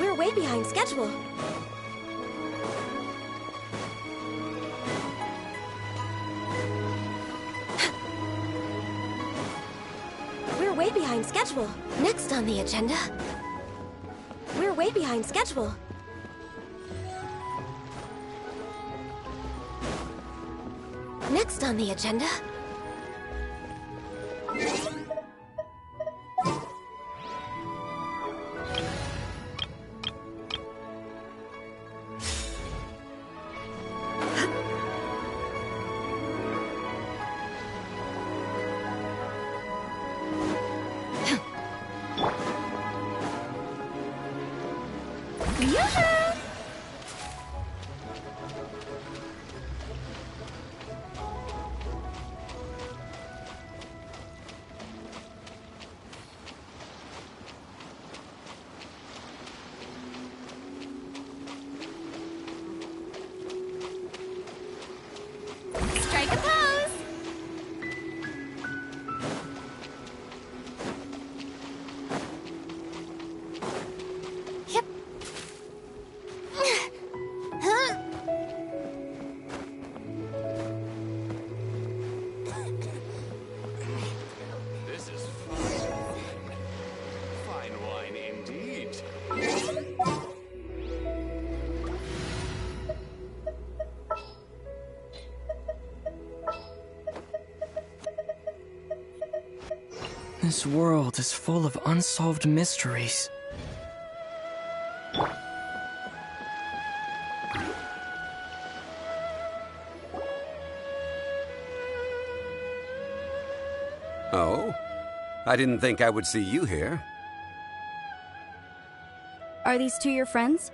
We're way behind schedule. We're way behind schedule. Next on the agenda. We're way behind schedule. Next on the agenda. Strike a pose! Yep. This is fine. Fine wine indeed. This world is full of unsolved mysteries. Oh? I didn't think I would see you here. Are these two your friends?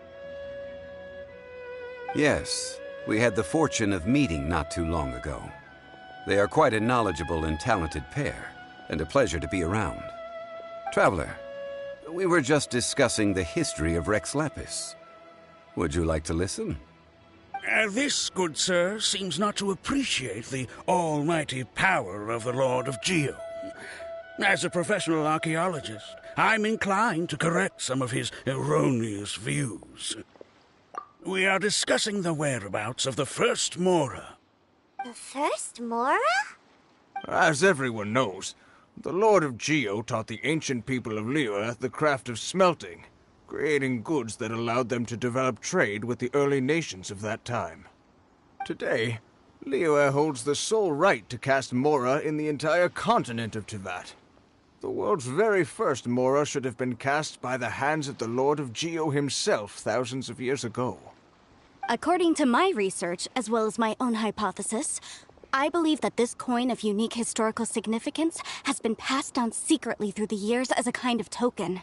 Yes, we had the fortune of meeting not too long ago. They are quite a knowledgeable and talented pair, and a pleasure to be around. Traveler, we were just discussing the history of Rex Lapis. Would you like to listen? This, good sir, seems not to appreciate the almighty power of the Lord of Geo. As a professional archaeologist, I'm inclined to correct some of his erroneous views. We are discussing the whereabouts of the first Mora. The first Mora? As everyone knows, the Lord of Geo taught the ancient people of Liyue the craft of smelting, creating goods that allowed them to develop trade with the early nations of that time. Today, Liyue holds the sole right to cast Mora in the entire continent of Teyvat. The world's very first Mora should have been cast by the hands of the Lord of Geo himself thousands of years ago. According to my research, as well as my own hypothesis, I believe that this coin of unique historical significance has been passed down secretly through the years as a kind of token.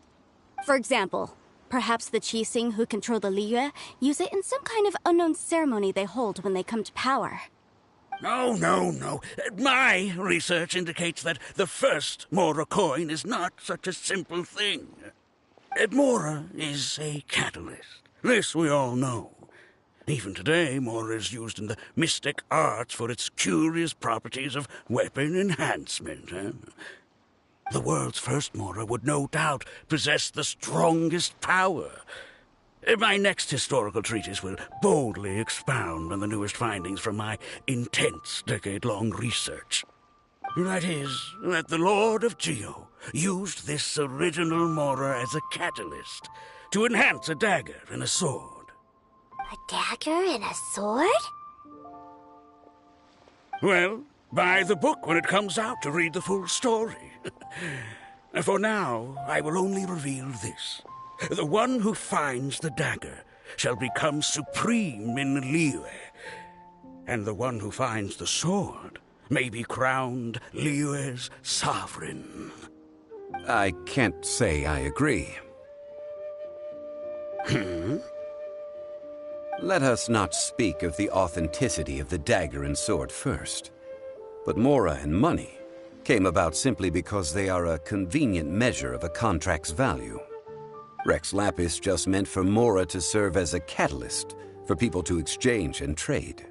For example, perhaps the Qixing who control the Liyue use it in some kind of unknown ceremony they hold when they come to power. No. My research indicates that the first Mora coin is not such a simple thing. Mora is a catalyst. This we all know. Even today, Mora is used in the mystic arts for its curious properties of weapon enhancement. The world's first Mora would no doubt possess the strongest power. My next historical treatise will boldly expound on the newest findings from my intense decade-long research. That is, that the Lord of Geo used this original Mora as a catalyst to enhance a dagger and a sword. A dagger and a sword? Well, buy the book when it comes out to read the full story. For now, I will only reveal this. The one who finds the dagger shall become supreme in Liyue, and the one who finds the sword may be crowned Liyue's sovereign. I can't say I agree. Let us not speak of the authenticity of the dagger and sword first. But Mora and money came about simply because they are a convenient measure of a contract's value. Rex Lapis just meant for Mora to serve as a catalyst for people to exchange and trade.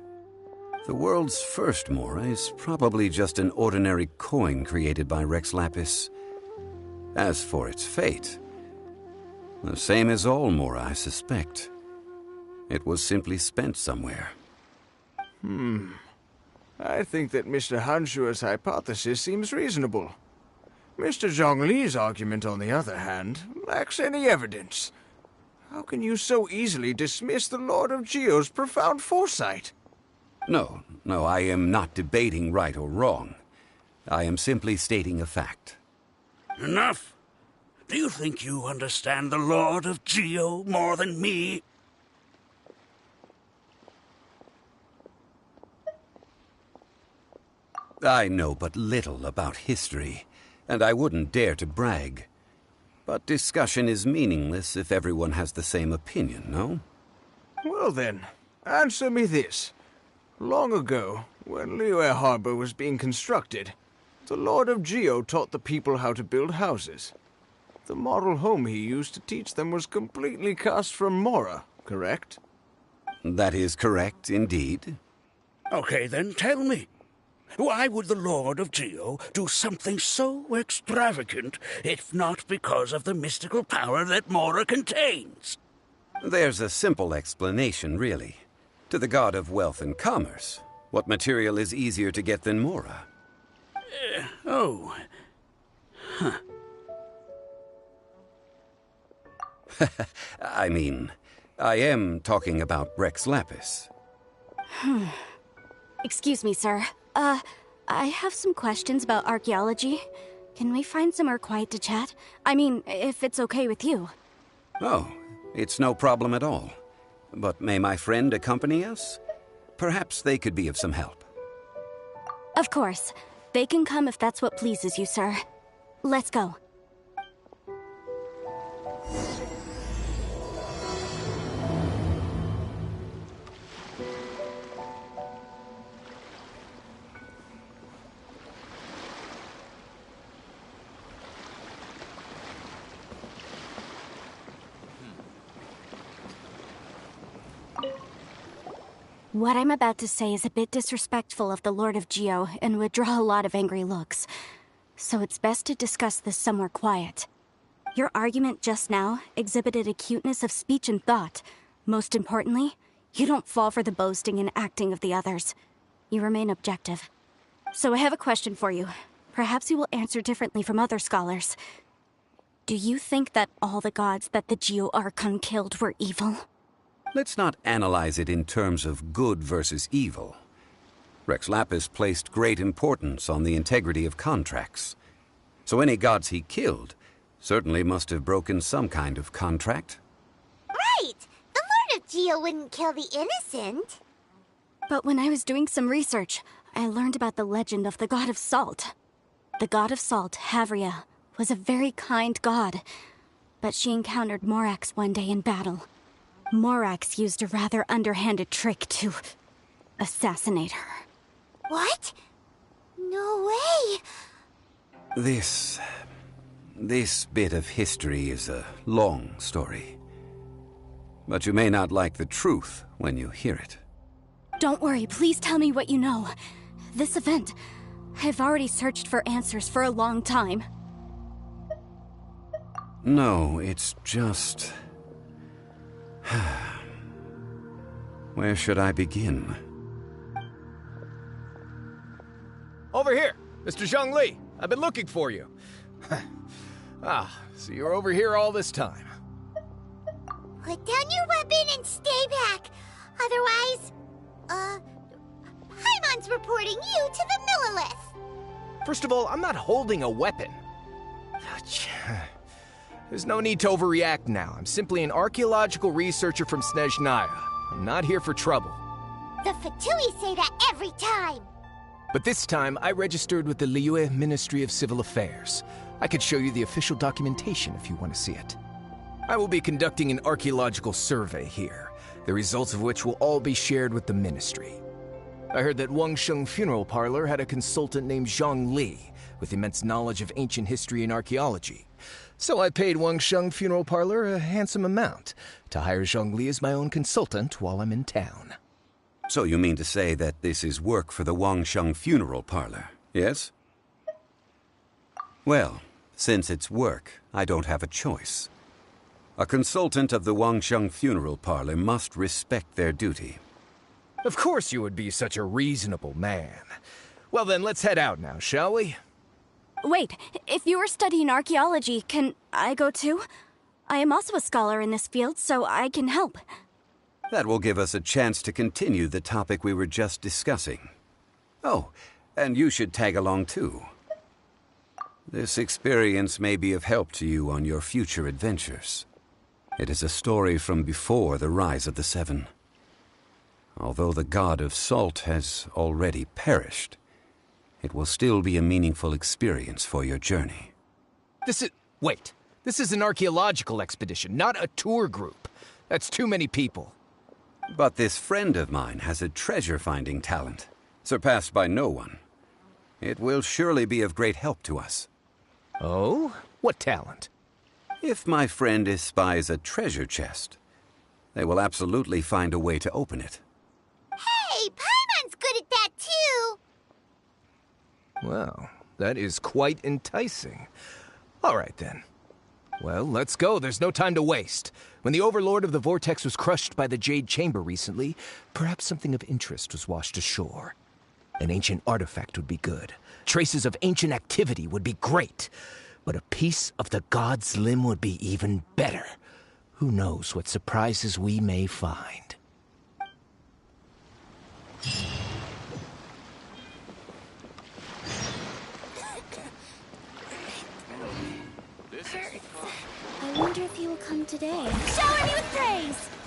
The world's first Mora is probably just an ordinary coin created by Rex Lapis. As for its fate, the same as all Mora, I suspect. It was simply spent somewhere. I think that Mr. Hanshua's hypothesis seems reasonable. Mr. Zhongli's argument, on the other hand, lacks any evidence. How can you so easily dismiss the Lord of Geo's profound foresight? No, I am not debating right or wrong. I am simply stating a fact. Enough! Do you think you understand the Lord of Geo more than me? I know but little about history, and I wouldn't dare to brag. But discussion is meaningless if everyone has the same opinion, no? Well then, answer me this. Long ago, when Liyue Harbor was being constructed, the Lord of Geo taught the people how to build houses. The model home he used to teach them was completely cast from Mora, correct? That is correct, indeed. Okay, then tell me. Why would the Lord of Geo do something so extravagant, if not because of the mystical power that Mora contains? There's a simple explanation, really. To the god of wealth and commerce, what material is easier to get than Mora? I mean, I am talking about Rex Lapis. Excuse me, sir. I have some questions about archaeology. Can we find somewhere quiet to chat? I mean, if it's okay with you. Oh, it's no problem at all. But may my friend accompany us? Perhaps they could be of some help. Of course. They can come if that's what pleases you, sir. Let's go. What I'm about to say is a bit disrespectful of the Lord of Geo and would draw a lot of angry looks. So it's best to discuss this somewhere quiet. Your argument just now exhibited acuteness of speech and thought. Most importantly, you don't fall for the boasting and acting of the others. You remain objective. So I have a question for you. Perhaps you will answer differently from other scholars. Do you think that all the gods that the Geo Archon killed were evil? Let's not analyze it in terms of good versus evil. Rex Lapis placed great importance on the integrity of contracts. So any gods he killed certainly must have broken some kind of contract. Right! The Lord of Geo wouldn't kill the innocent. But when I was doing some research, I learned about the legend of the god of salt. The god of salt, Havria, was a very kind god. But she encountered Morax one day in battle. Morax used a rather underhanded trick to assassinate her. What? No way! This bit of history is a long story. But you may not like the truth when you hear it. Don't worry, please tell me what you know. This event, I've already searched for answers for a long time. No, it's just... Where should I begin? Over here! Mr. Zhongli! I've been looking for you. So you're over here all this time. Put down your weapon and stay back. Otherwise, Paimon's reporting you to the Millilith. First of all, I'm not holding a weapon. There's no need to overreact now. I'm simply an archaeological researcher from Snezhnaya. I'm not here for trouble. The Fatui say that every time. But this time, I registered with the Liyue Ministry of Civil Affairs. I could show you the official documentation if you want to see it. I will be conducting an archaeological survey here, the results of which will all be shared with the ministry. I heard that Wangsheng Funeral Parlor had a consultant named Zhongli, with immense knowledge of ancient history and archaeology. So I paid Wangsheng Funeral Parlor a handsome amount to hire Zhongli as my own consultant while I'm in town. So you mean to say that this is work for the Wangsheng Funeral Parlor, yes? Well, since it's work, I don't have a choice. A consultant of the Wangsheng Funeral Parlor must respect their duty. Of course you would be such a reasonable man. Well then, let's head out now, shall we? Wait, if you are studying archaeology, can I go too? I am also a scholar in this field, so I can help. That will give us a chance to continue the topic we were just discussing. Oh, and you should tag along too. This experience may be of help to you on your future adventures. It is a story from before the rise of the Seven. Although the god of salt has already perished, it will still be a meaningful experience for your journey. Wait. This is an archaeological expedition, not a tour group. That's too many people. But this friend of mine has a treasure-finding talent, surpassed by no one. It will surely be of great help to us. Oh? What talent? If my friend espies a treasure chest, they will absolutely find a way to open it. Hey, Paimon's good at that too! Well, that is quite enticing. All right, then. Well, let's go. There's no time to waste. When the Overlord of the Vortex was crushed by the Jade Chamber recently, perhaps something of interest was washed ashore. An ancient artifact would be good. Traces of ancient activity would be great. But a piece of the god's limb would be even better. Who knows what surprises we may find. I wonder if he will come today. Shower me with praise!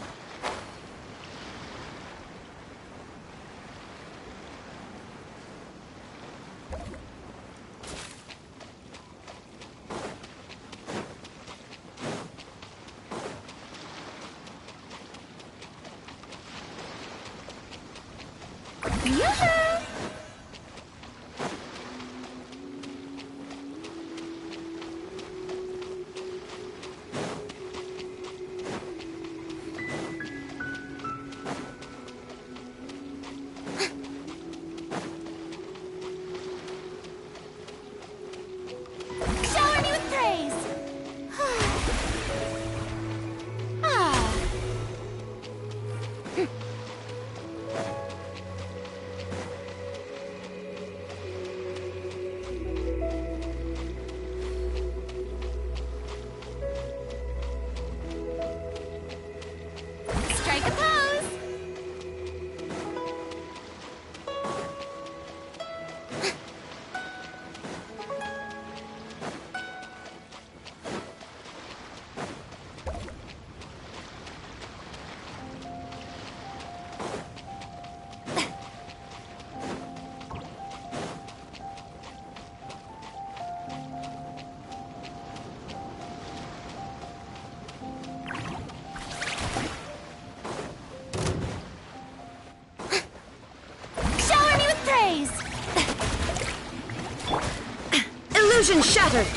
Illusion shattered!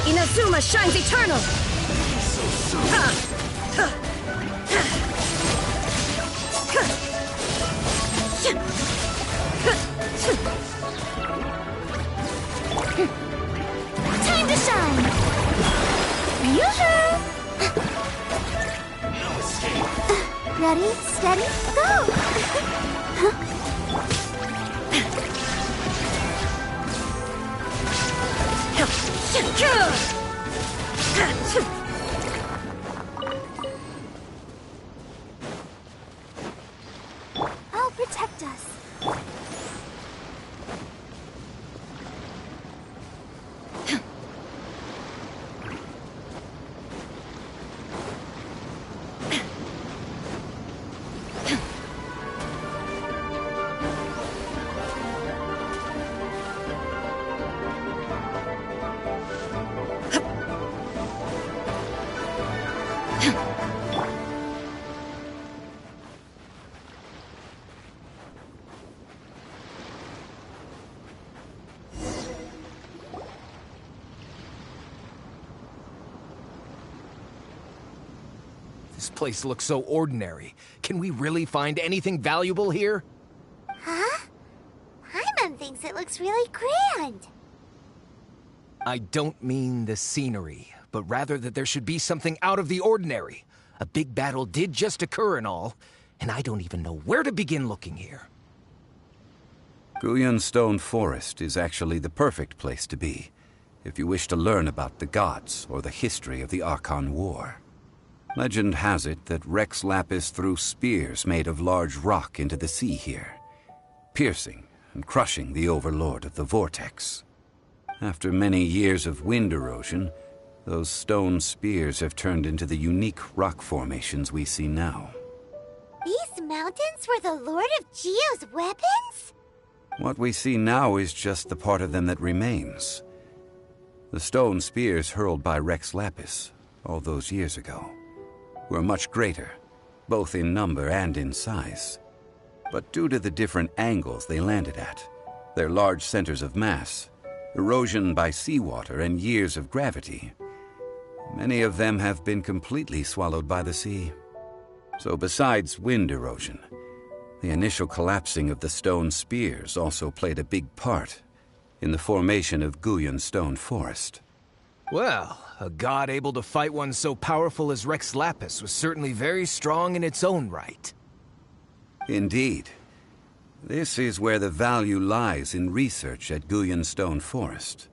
Inazuma shines eternal! Time to shine! Yoo-hoo! Ready, steady, go! I'll protect us. This place looks so ordinary. Can we really find anything valuable here? Huh? Paimon thinks it looks really grand. I don't mean the scenery, but rather that there should be something out of the ordinary. A big battle did just occur and all, and I don't even know where to begin looking here. Guyan Stone Forest is actually the perfect place to be, if you wish to learn about the gods or the history of the Archon War. Legend has it that Rex Lapis threw spears made of large rock into the sea here, piercing and crushing the Overlord of the Vortex. After many years of wind erosion, those stone spears have turned into the unique rock formations we see now. These mountains were the Lord of Geo's weapons? What we see now is just the part of them that remains. The stone spears hurled by Rex Lapis all those years ago were much greater, both in number and in size. But due to the different angles they landed at, their large centers of mass, erosion by seawater, and years of gravity, many of them have been completely swallowed by the sea. So besides wind erosion, the initial collapsing of the stone spears also played a big part in the formation of Guyan Stone Forest. Well, a god able to fight one so powerful as Rex Lapis was certainly very strong in its own right. Indeed. This is where the value lies in research at Guyan Stone Forest.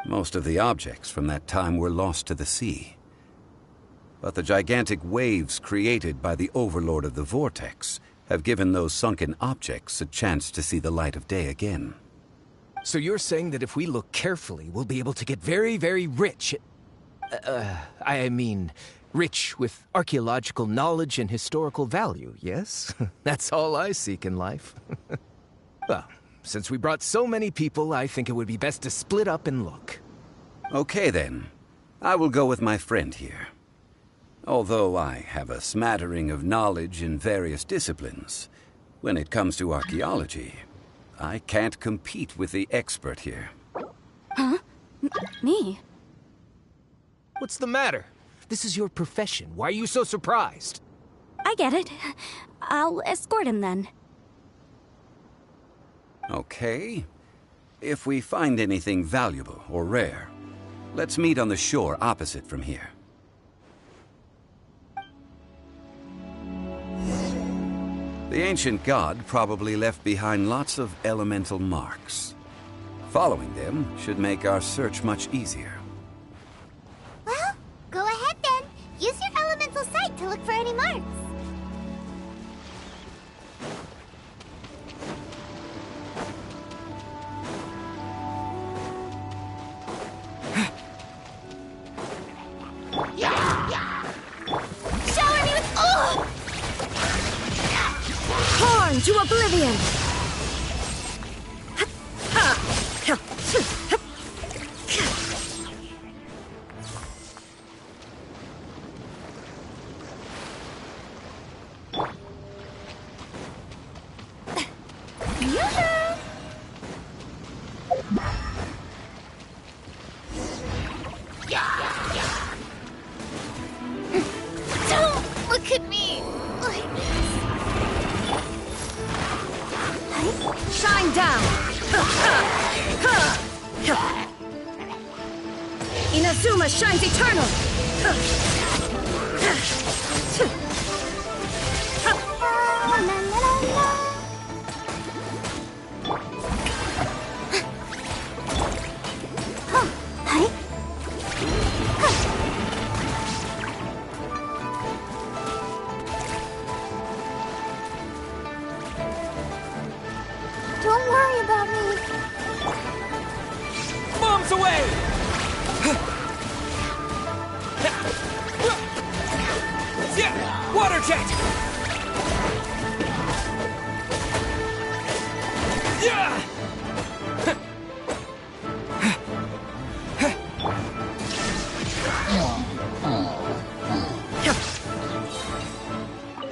Most of the objects from that time were lost to the sea. But the gigantic waves created by the Overlord of the Vortex have given those sunken objects a chance to see the light of day again. So you're saying that if we look carefully, we'll be able to get very, very rich rich with archaeological knowledge and historical value, yes? That's all I seek in life. Well, since we brought so many people, I think it would be best to split up and look. Okay then. I will go with my friend here. Although I have a smattering of knowledge in various disciplines, when it comes to archaeology, I can't compete with the expert here. Huh? Me? What's the matter? This is your profession. Why are you so surprised? I get it. I'll escort him then. Okay. If we find anything valuable or rare, let's meet on the shore opposite from here. The ancient god probably left behind lots of elemental marks. Following them should make our search much easier. Well, go ahead then. Use your elemental sight to look for any marks. Shower me with Torn to oblivion! Don't look at me like this. Shine down! Inazuma shines eternal! it! Yeah!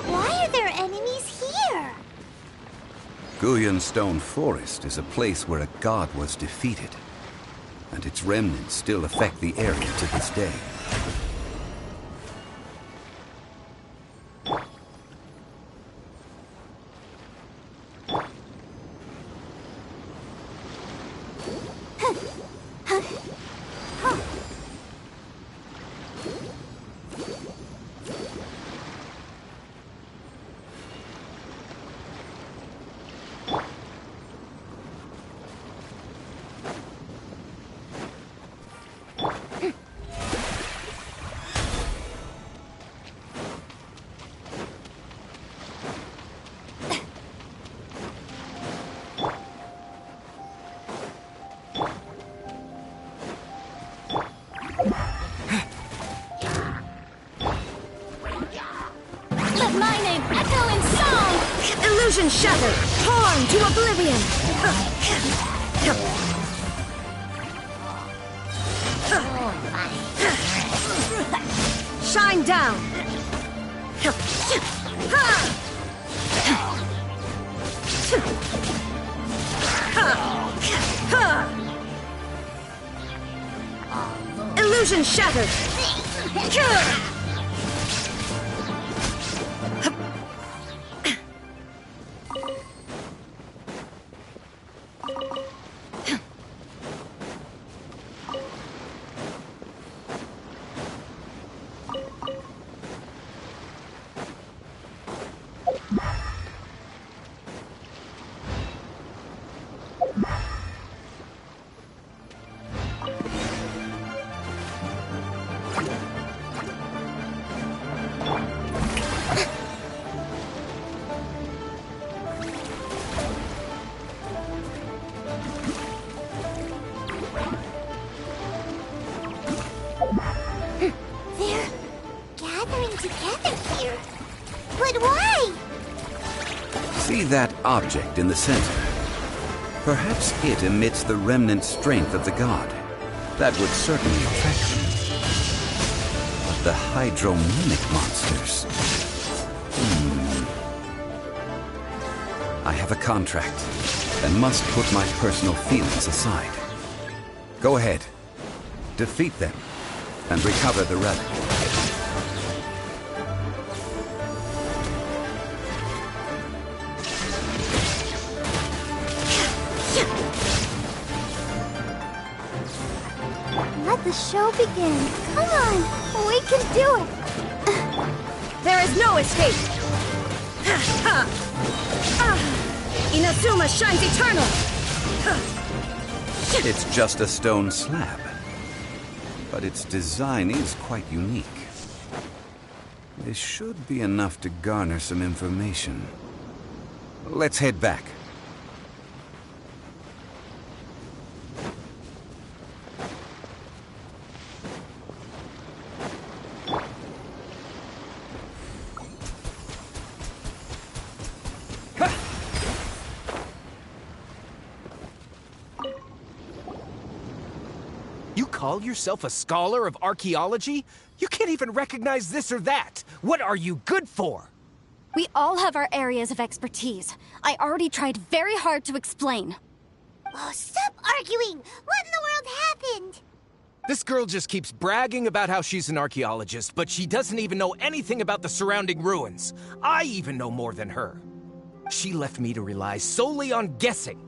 Why are there enemies here? Guyan Stone Forest is a place where a god was defeated, and its remnants still affect the area to this day. Let my name echo in song! Illusion shattered! Torn to oblivion! Shine down! Illusion shattered! They're gathering together here. But why? See that object in the center? Perhaps it emits the remnant strength of the god. That would certainly attract them. But the hydromimic monsters... I have a contract, and must put my personal feelings aside. Go ahead. Defeat them, and recover the relic. Let the show begin. Come on, we can do it. There is no escape! Inazuma shines eternal! It's just a stone slab, but its design is quite unique. This should be enough to garner some information. Let's head back. You call yourself a scholar of archaeology? You can't even recognize this or that. What are you good for? We all have our areas of expertise. I already tried very hard to explain. Oh, stop arguing! What in the world happened? This girl just keeps bragging about how she's an archaeologist, but she doesn't even know anything about the surrounding ruins. I even know more than her. She left me to rely solely on guessing,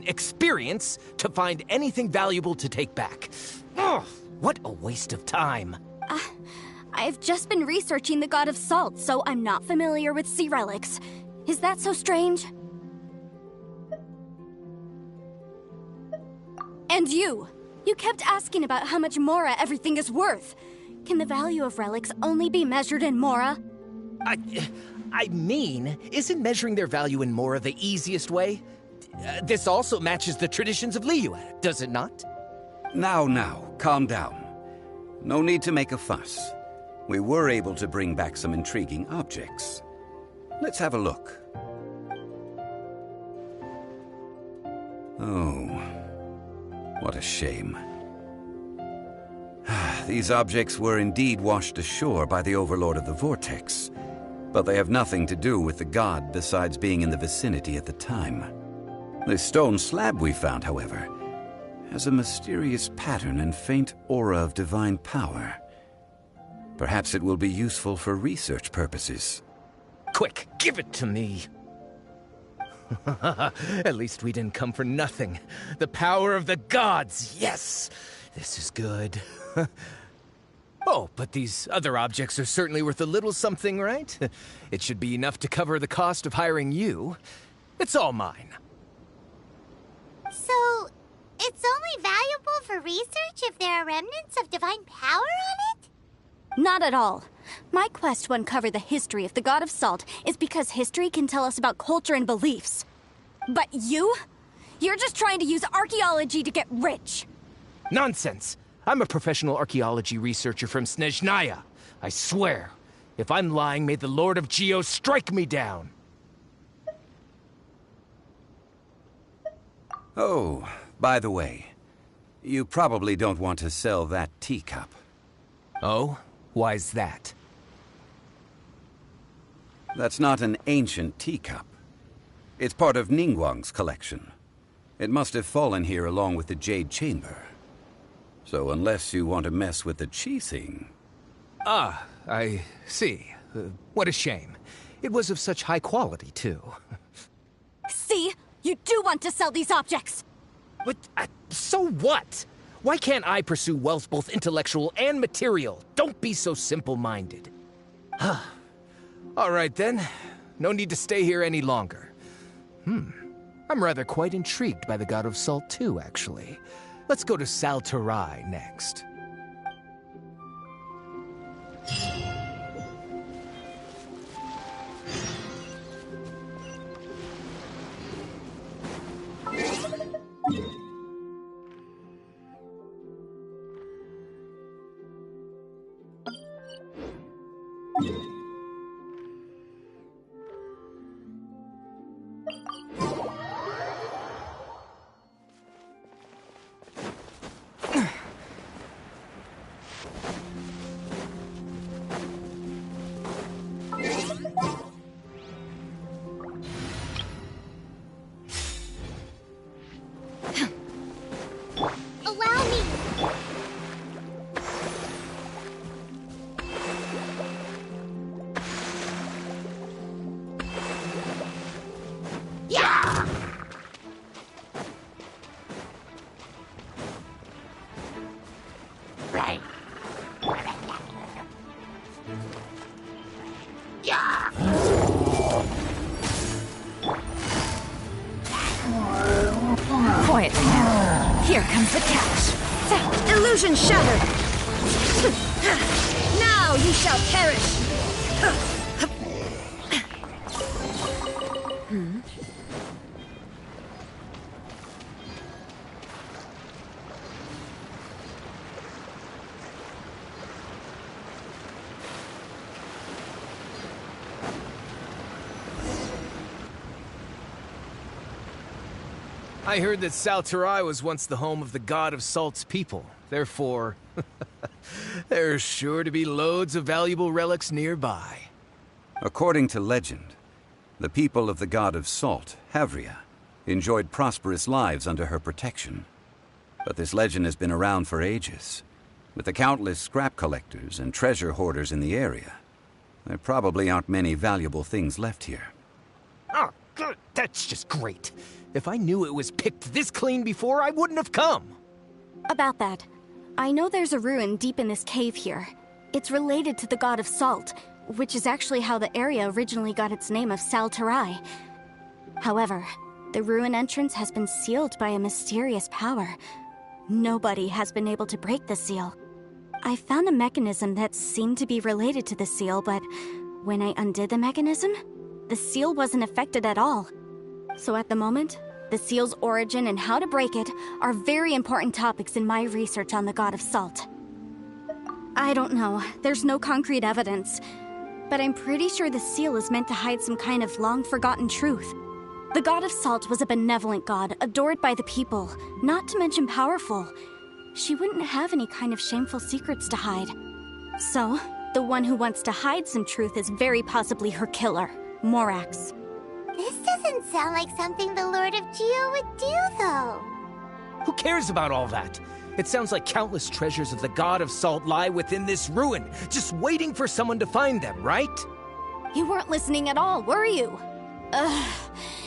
experience, to find anything valuable to take back. Ugh, what a waste of time. I've just been researching the God of Salt, so I'm not familiar with sea relics. Is that so strange? And you kept asking about how much Mora everything is worth. Can the value of relics only be measured in Mora? Isn't measuring their value in Mora the easiest way? This also matches the traditions of Liyue, does it not? Now, calm down. No need to make a fuss. we were able to bring back some intriguing objects. Let's have a look. Oh, what a shame. These objects were indeed washed ashore by the Overlord of the Vortex, but they have nothing to do with the god besides being in the vicinity at the time. The stone slab we found, however, has a mysterious pattern and faint aura of divine power. Perhaps it will be useful for research purposes. Quick, give it to me! At least we didn't come for nothing. The power of the gods, yes! This is good. Oh, but these other objects are certainly worth a little something, right? It should be enough to cover the cost of hiring you. It's all mine. So, it's only valuable for research if there are remnants of divine power on it? Not at all. My quest to uncover the history of the God of Salt is because history can tell us about culture and beliefs. But you? You're just trying to use archaeology to get rich. Nonsense! I'm a professional archaeology researcher from Snezhnaya. I swear. If I'm lying, may the Lord of Geo strike me down. Oh, by the way, you probably don't want to sell that teacup. Oh? Why's that? That's not an ancient teacup. It's part of Ningguang's collection. It must have fallen here along with the Jade Chamber. So unless you want to mess with the Qixing... Ah, I see. What a shame. It was of such high quality, too. See? You do want to sell these objects! But, so what? Why can't I pursue wealth both intellectual and material? Don't be so simple-minded. All right, then. No need to stay here any longer. I'm rather quite intrigued by the God of Salt, too, actually. Let's go to Sal Tarai next. Quiet now. Here comes the catch. Illusion shattered. Now you shall perish. I heard that Sal Tarai was once the home of the God of Salt's people. Therefore, there's sure to be loads of valuable relics nearby. According to legend, the people of the God of Salt, Havria, enjoyed prosperous lives under her protection. But this legend has been around for ages. With the countless scrap collectors and treasure hoarders in the area, there probably aren't many valuable things left here. Oh, good. That's just great. If I knew it was picked this clean before, I wouldn't have come. About that, I know there's a ruin deep in this cave here. It's related to the God of Salt, which is actually how the area originally got its name of Sal Tarai. However, the ruin entrance has been sealed by a mysterious power. Nobody has been able to break the seal. I found a mechanism that seemed to be related to the seal, but when I undid the mechanism, the seal wasn't affected at all. So at the moment, the seal's origin and how to break it are very important topics in my research on the God of Salt. I don't know. There's no concrete evidence. But I'm pretty sure the seal is meant to hide some kind of long-forgotten truth. The god of salt was a benevolent god, adored by the people, not to mention powerful. She wouldn't have any kind of shameful secrets to hide. So, the one who wants to hide some truth is very possibly her killer, Morax. This doesn't sound like something the Lord of Geo would do, though. Who cares about all that? It sounds like countless treasures of the god of salt lie within this ruin, just waiting for someone to find them, right? You weren't listening at all, were you?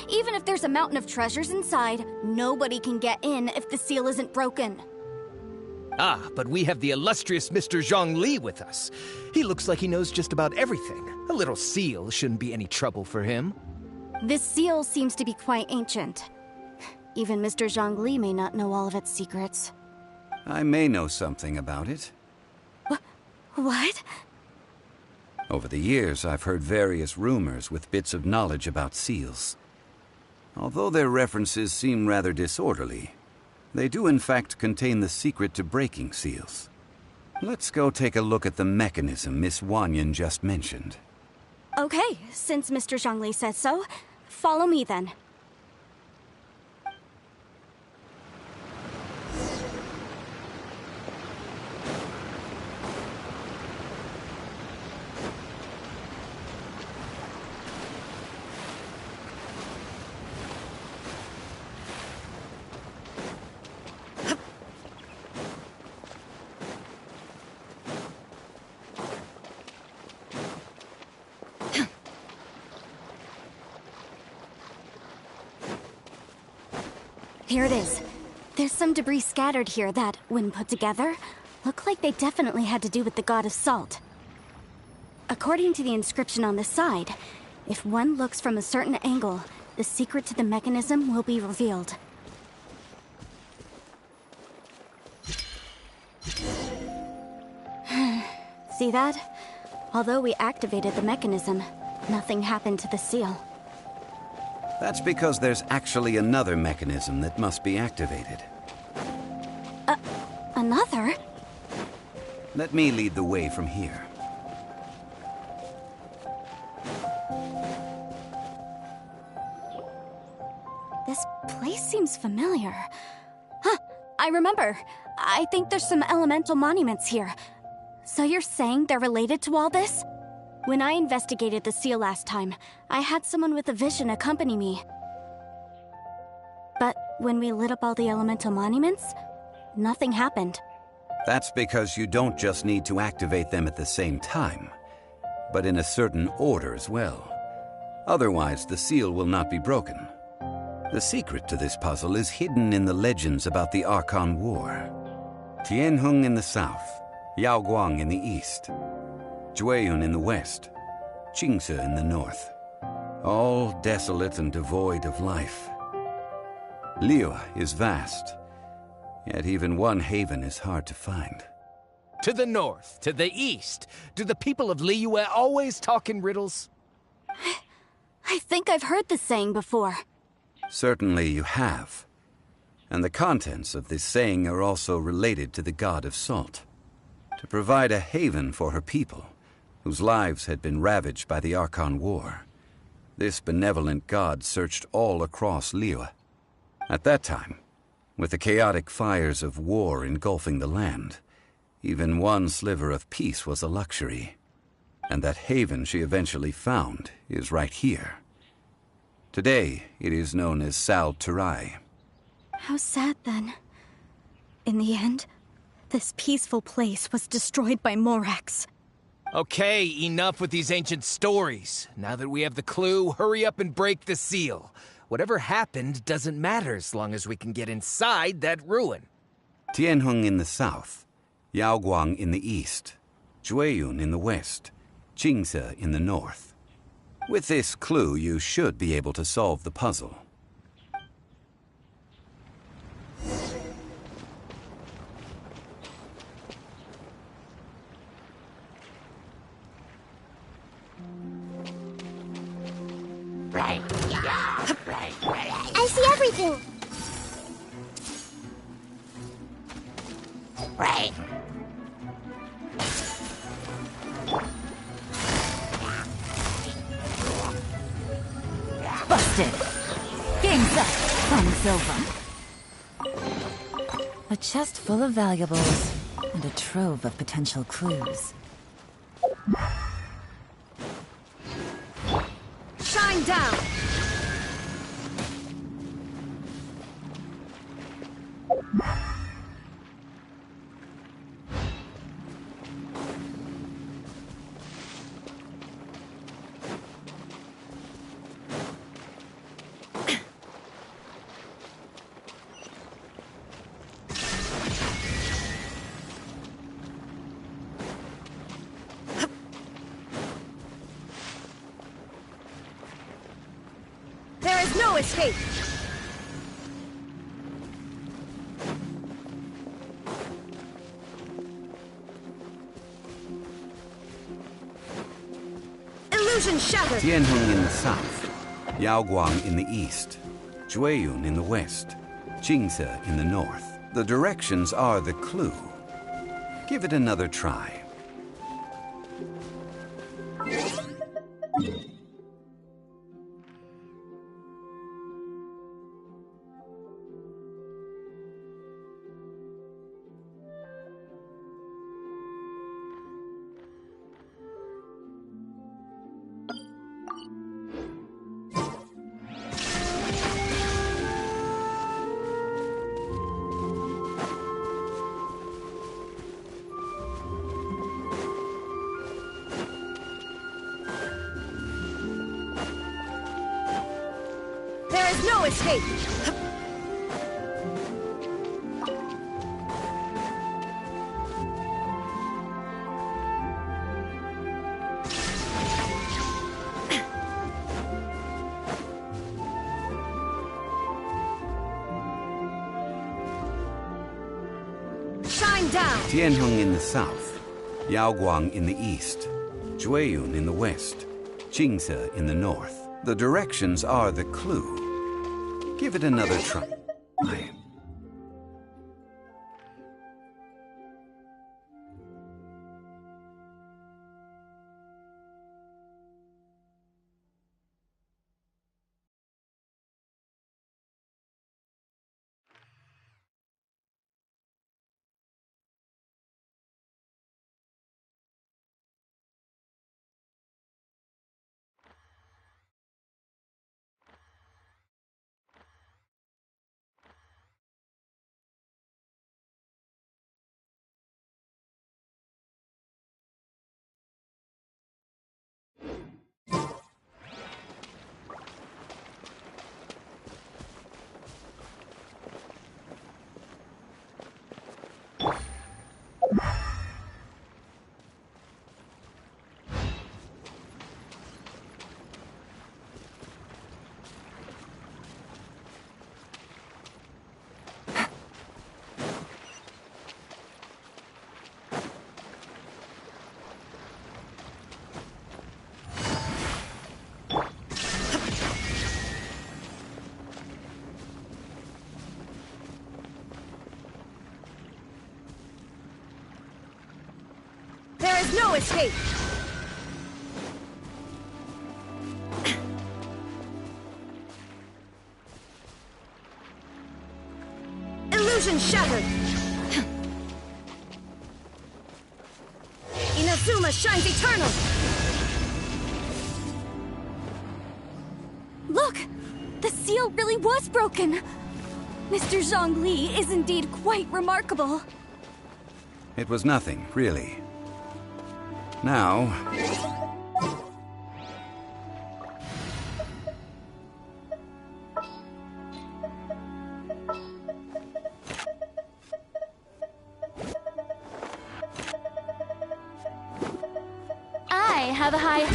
Even if there's a mountain of treasures inside, nobody can get in if the seal isn't broken. Ah, but we have the illustrious Mr. Zhongli with us. He looks like he knows just about everything. A little seal shouldn't be any trouble for him. This seal seems to be quite ancient. Even Mr. Zhongli may not know all of its secrets. I may know something about it. What? Over the years, I've heard various rumors with bits of knowledge about seals. Although their references seem rather disorderly, they do in fact contain the secret to breaking seals. Let's go take a look at the mechanism Miss Wanyan just mentioned. Okay, since Mr. Zhongli says so, follow me then. Here it is. There's some debris scattered here that, when put together, look like they definitely had to do with the god of salt. According to the inscription on the side, if one looks from a certain angle, the secret to the mechanism will be revealed. See that? Although we activated the mechanism, nothing happened to the seal. That's because there's actually another mechanism that must be activated. Another? Let me lead the way from here. This place seems familiar. Huh, I remember. I think there's some elemental monuments here. So you're saying they're related to all this? When I investigated the seal last time, I had someone with a vision accompany me. But when we lit up all the elemental monuments, nothing happened. That's because you don't just need to activate them at the same time, but in a certain order as well. Otherwise, the seal will not be broken. The secret to this puzzle is hidden in the legends about the Archon War. Tianheng in the south, Yaoguang in the east, Jueyun in the west, Qingce in the north. All desolate and devoid of life. Liyue is vast, yet even one haven is hard to find. To the north, to the east. Do the people of Liyue always talk in riddles? I think I've heard this saying before. Certainly you have. And the contents of this saying are also related to the god of salt. To provide a haven for her people, whose lives had been ravaged by the Archon War, this benevolent god searched all across Liyue. At that time, with the chaotic fires of war engulfing the land, even one sliver of peace was a luxury. And that haven she eventually found is right here. Today, it is known as Sal Turai. How sad, then. In the end, this peaceful place was destroyed by Morax. Okay, enough with these ancient stories. Now that we have the clue, hurry up and break the seal. Whatever happened doesn't matter as long as we can get inside that ruin. Tianheng in the south, Yaoguang in the east, Jueyun in the west, Qingce in the north. With this clue, you should be able to solve the puzzle. I see everything. Understood. Game's up. Fun's over. A chest full of valuables, and a trove of potential clues. Shine down! No escape! Illusion shattered! Tianheng in the south, Yaoguang in the east, Jueyun in the west, Jingze in the north. The directions are the clue. Give it another try. No escape! Shine down! Tianheng in the south, Yaoguang in the east, Jueyun in the west, Jingze in the north. The directions are the clue. Give it another try. No escape! Illusion shattered! Inazuma shines eternal! Look! The seal really was broken! Mr. Zhongli is indeed quite remarkable. It was nothing, really. Now... I have a high...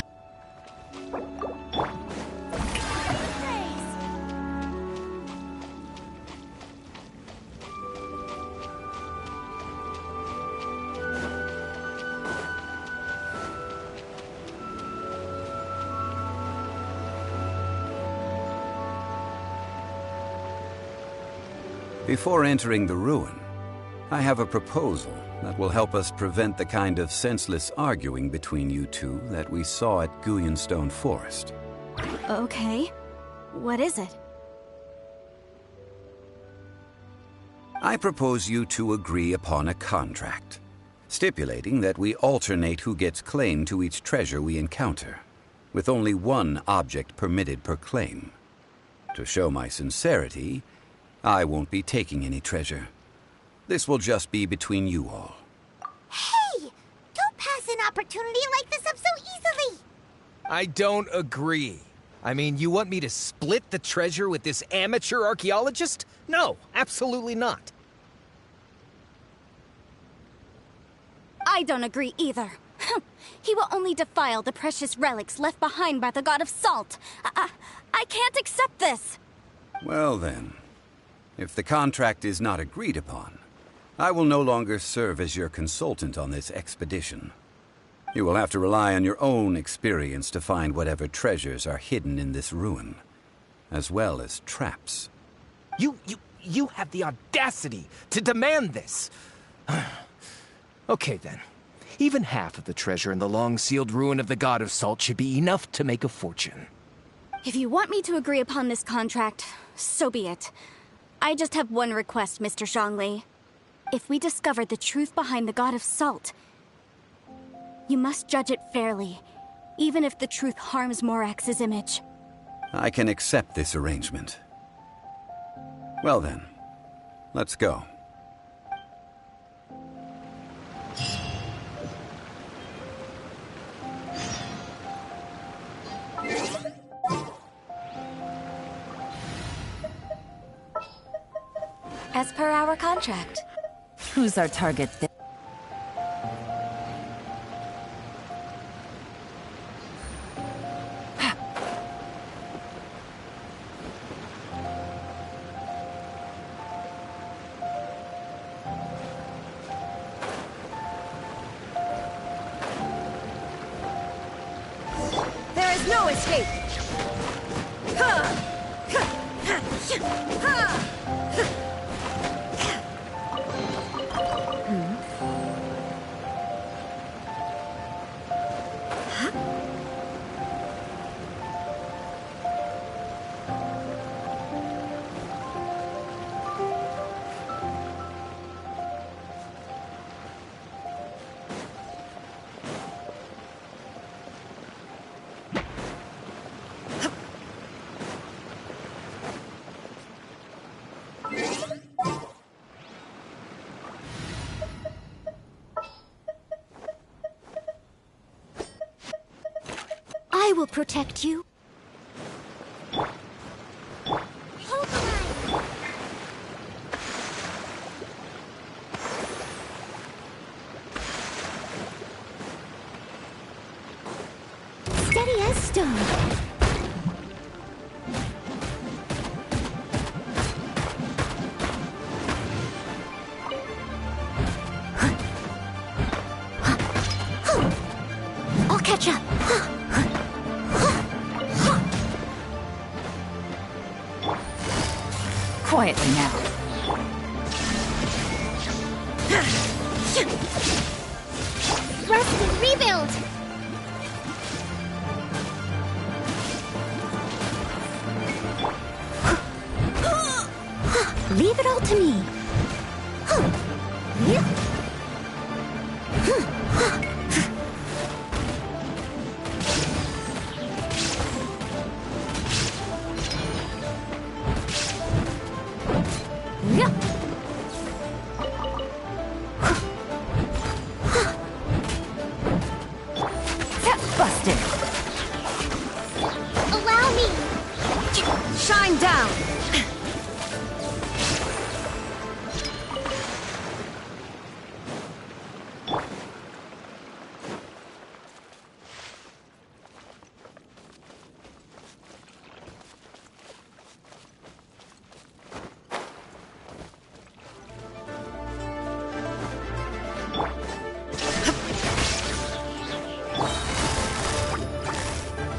Before entering the ruin, I have a proposal that will help us prevent the kind of senseless arguing between you two that we saw at Guyonstone Forest. Okay. What is it? I propose you two agree upon a contract, stipulating that we alternate who gets claim to each treasure we encounter, with only one object permitted per claim. To show my sincerity, I won't be taking any treasure. This will just be between you all. Hey! Don't pass an opportunity like this up so easily! I don't agree. I mean, you want me to split the treasure with this amateur archaeologist? No, absolutely not. I don't agree either. He will only defile the precious relics left behind by the god of salt. I can't accept this. Well then, if the contract is not agreed upon, I will no longer serve as your consultant on this expedition. You will have to rely on your own experience to find whatever treasures are hidden in this ruin, as well as traps. You have the audacity to demand this. Okay then. Even half of the treasure in the long-sealed ruin of the God of Salt should be enough to make a fortune. If you want me to agree upon this contract, so be it. I just have one request, Mr. Zhongli. If we discover the truth behind the God of Salt, you must judge it fairly, even if the truth harms Morax's image. I can accept this arrangement. Well then, let's go. As per our contract. Who's our target then? There is no escape! I will protect you. Hold the line. Steady as stone. I'll catch up. Quietly now. Rest and rebuild. Leave it all to me. Busted. Allow me. Shine down.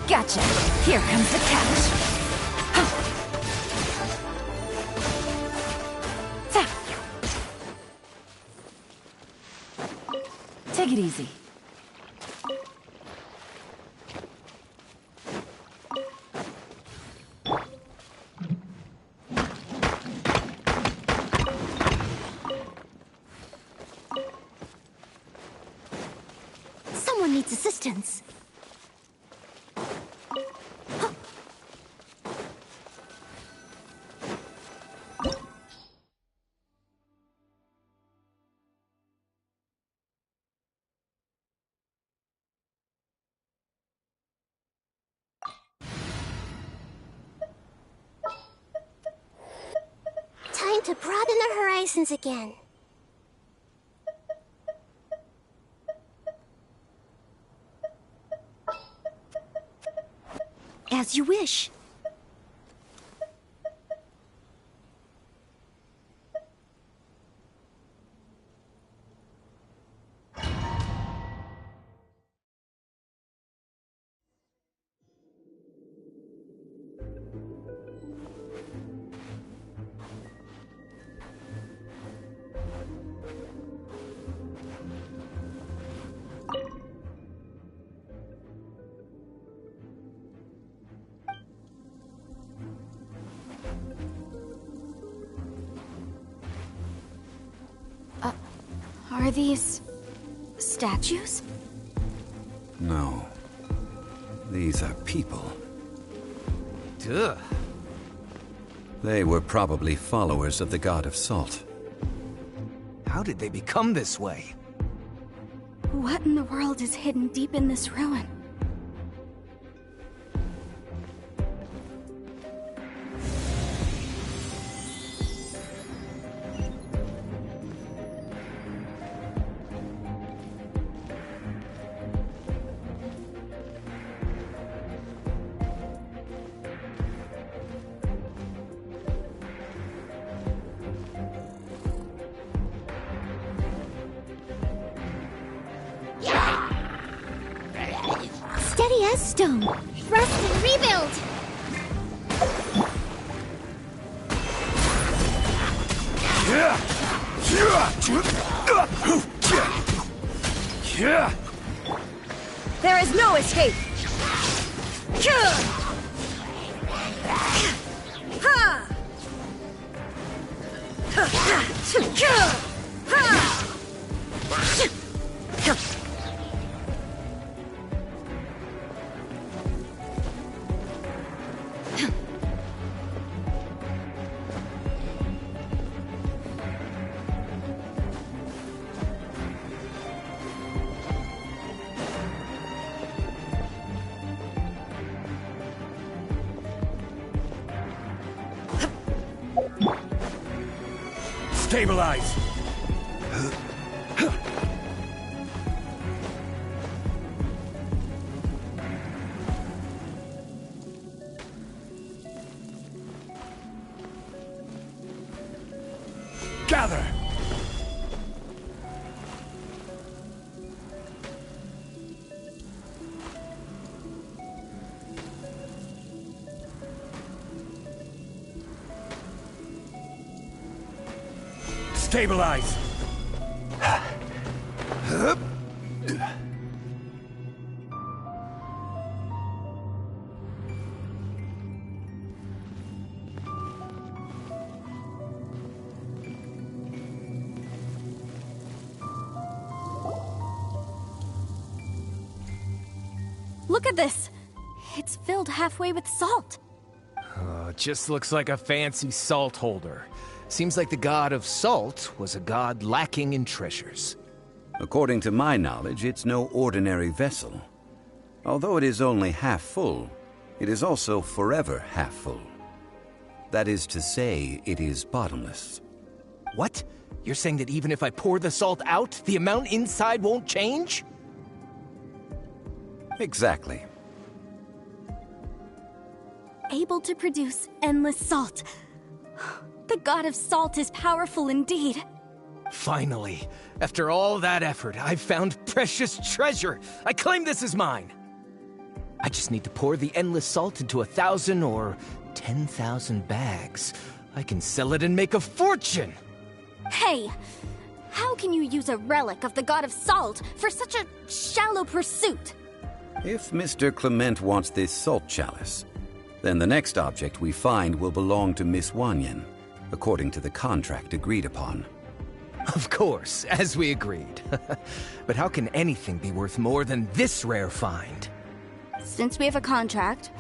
Gotcha. Here comes the catch. Take it easy. distance. Time to broaden our horizons again. As you wish. Are these statues? No. These are people. Duh. They were probably followers of the god of salt. How did they become this way? What in the world is hidden deep in this ruin? Steady as stone. Thrust and rebuild. There is no escape! Stabilize! Gather! Stabilize! Look at this! It's filled halfway with salt. Just looks like a fancy salt holder. Seems like the god of salt was a god lacking in treasures. According to my knowledge, it's no ordinary vessel. Although it is only half full, it is also forever half full. That is to say, it is bottomless. What? You're saying that even if I pour the salt out, the amount inside won't change? Exactly. Able to produce endless salt. The god of salt is powerful indeed. Finally, after all that effort, I've found precious treasure. I claim this as mine. I just need to pour the endless salt into 1,000 or 10,000 bags. I can sell it and make a fortune! Hey, how can you use a relic of the god of salt for such a shallow pursuit? If Mr. Clement wants this salt chalice, then the next object we find will belong to Miss Wanyan, according to the contract agreed upon. Of course, as we agreed. But how can anything be worth more than this rare find? Since we have a contract,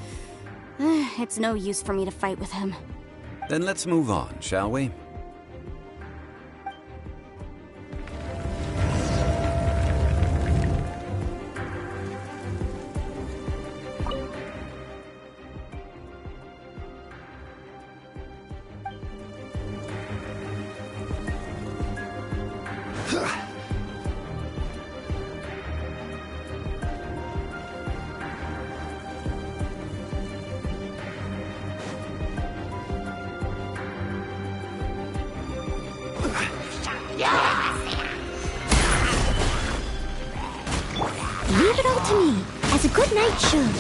it's no use for me to fight with him. Then let's move on, shall we? Leave it all to me, as a good knight should.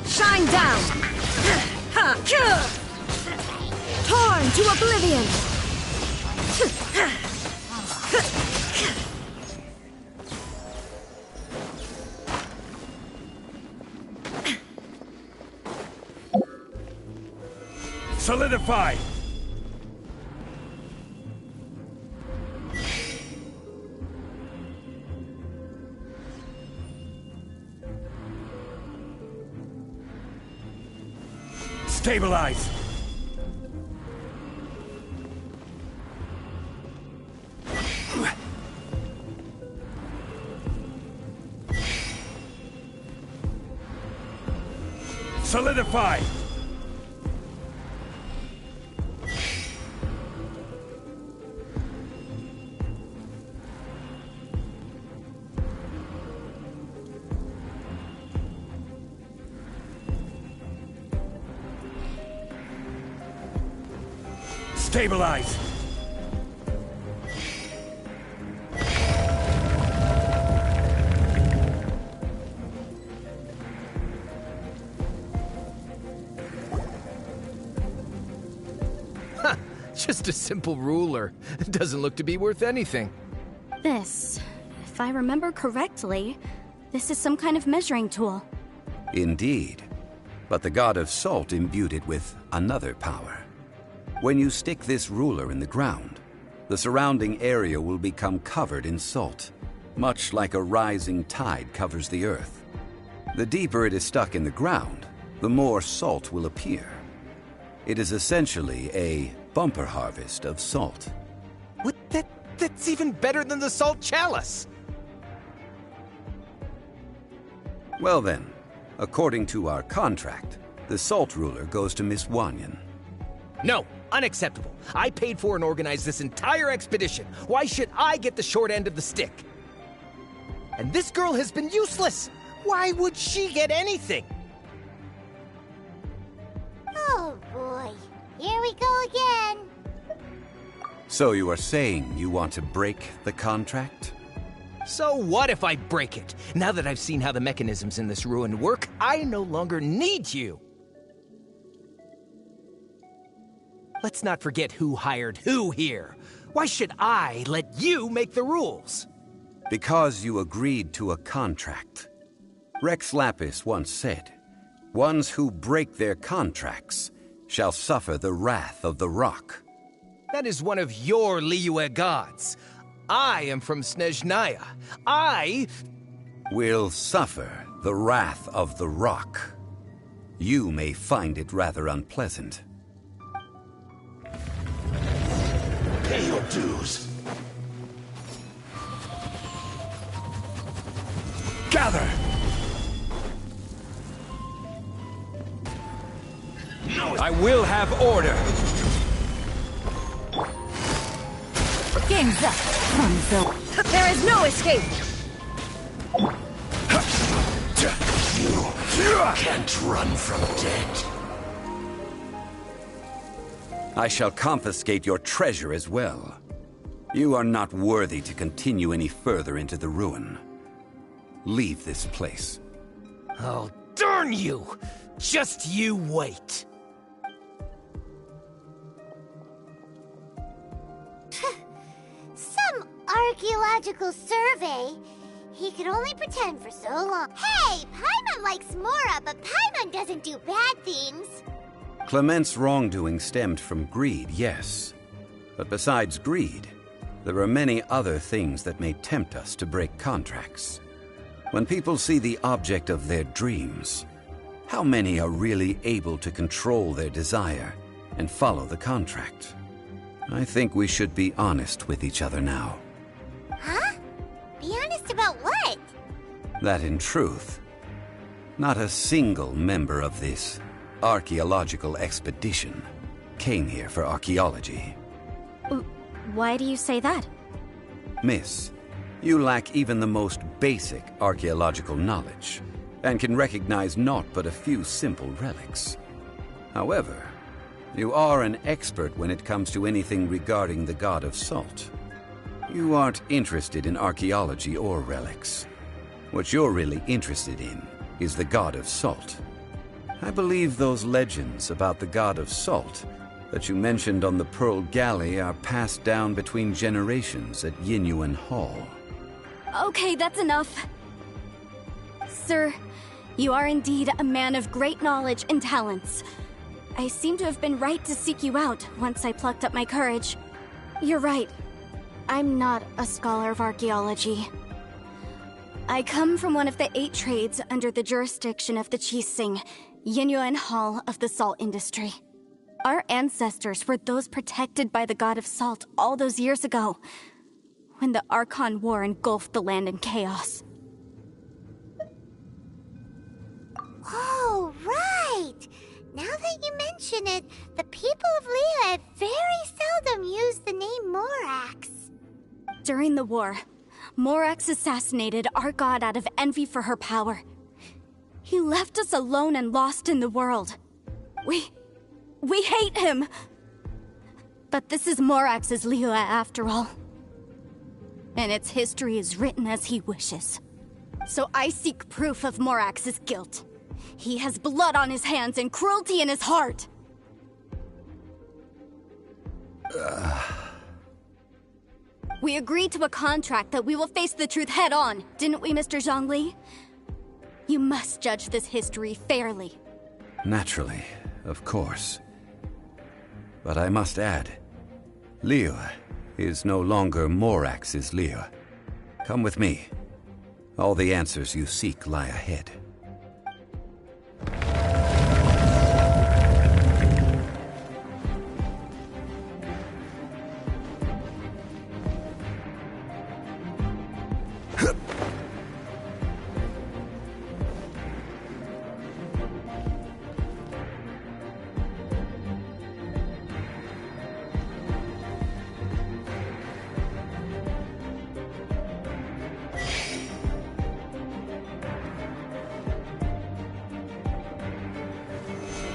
Shine down! Torn to oblivion! Solidify! Stabilize! Solidify! Stabilize! Just a simple ruler. Doesn't look to be worth anything. This, if I remember correctly, this is some kind of measuring tool. Indeed. But the god of salt imbued it with another power. When you stick this ruler in the ground, the surrounding area will become covered in salt, much like a rising tide covers the earth. The deeper it is stuck in the ground, the more salt will appear. It is essentially a bumper harvest of salt. What? That's even better than the salt chalice! Well then, according to our contract, the salt ruler goes to Miss Wanyan. No, unacceptable. I paid for and organized this entire expedition. Why should I get the short end of the stick? And this girl has been useless! Why would she get anything? Oh boy, here we go again. So you are saying you want to break the contract? So what if I break it? Now that I've seen how the mechanisms in this ruin work, I no longer need you! Let's not forget who hired who here. Why should I let you make the rules? Because you agreed to a contract. Rex Lapis once said, "Ones who break their contracts shall suffer the wrath of the rock." That is one of your Liyue gods. I am from Snezhnaya. I will suffer the wrath of the rock. You may find it rather unpleasant. Pay your dues. Gather! I will have order. Game's up. There is no escape. You can't run from death. I shall confiscate your treasure as well. You are not worthy to continue any further into the ruin. Leave this place. Oh, darn you! Just you wait. Some archaeological survey. He could only pretend for so long. Hey, Paimon! Paimon likes Mora, but Paimon doesn't do bad things. Clement's wrongdoing stemmed from greed, yes. But besides greed, there are many other things that may tempt us to break contracts. When people see the object of their dreams, how many are really able to control their desire and follow the contract? I think we should be honest with each other now. Huh? Be honest about what? That in truth, not a single member of this archaeological expedition came here for archaeology. Why do you say that? Miss, you lack even the most basic archaeological knowledge, and can recognize naught but a few simple relics. However, you are an expert when it comes to anything regarding the god of salt. You aren't interested in archaeology or relics. What you're really interested in is the god of salt. I believe those legends about the god of salt that you mentioned on the Pearl Galley are passed down between generations at Yinyuan Hall. Okay, that's enough. Sir, you are indeed a man of great knowledge and talents. I seem to have been right to seek you out once I plucked up my courage. You're right. I'm not a scholar of archaeology. I come from one of the 8 trades under the jurisdiction of the Qixing, Yinyuan Hall of the salt industry. Our ancestors were those protected by the god of salt all those years ago, when the Archon War engulfed the land in chaos. Oh, right! Now that you mention it, the people of Liyue very seldom use the name Morax. During the war, Morax assassinated our god out of envy for her power. He left us alone and lost in the world. We hate him! But this is Morax's Liyue after all. And its history is written as he wishes. So I seek proof of Morax's guilt. He has blood on his hands and cruelty in his heart! We agreed to a contract that we will face the truth head-on, didn't we, Mr. Zhongli? You must judge this history fairly. Naturally, of course. But I must add, Liyue is no longer Morax's Liyue. Come with me. All the answers you seek lie ahead.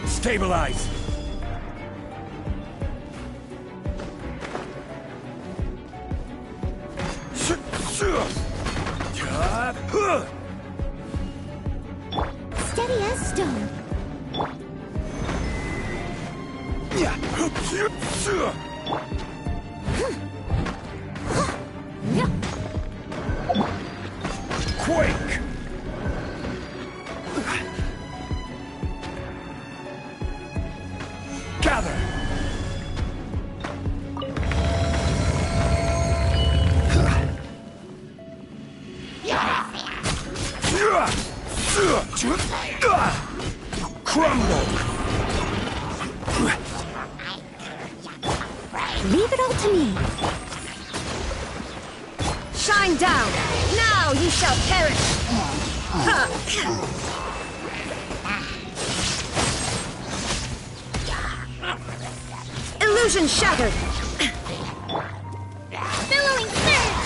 Stabilize! Steady as stone. Quake! Gather! Crumble! Leave it all to me. Shine down! Now you shall perish! Illusion shattered! Billowing surge!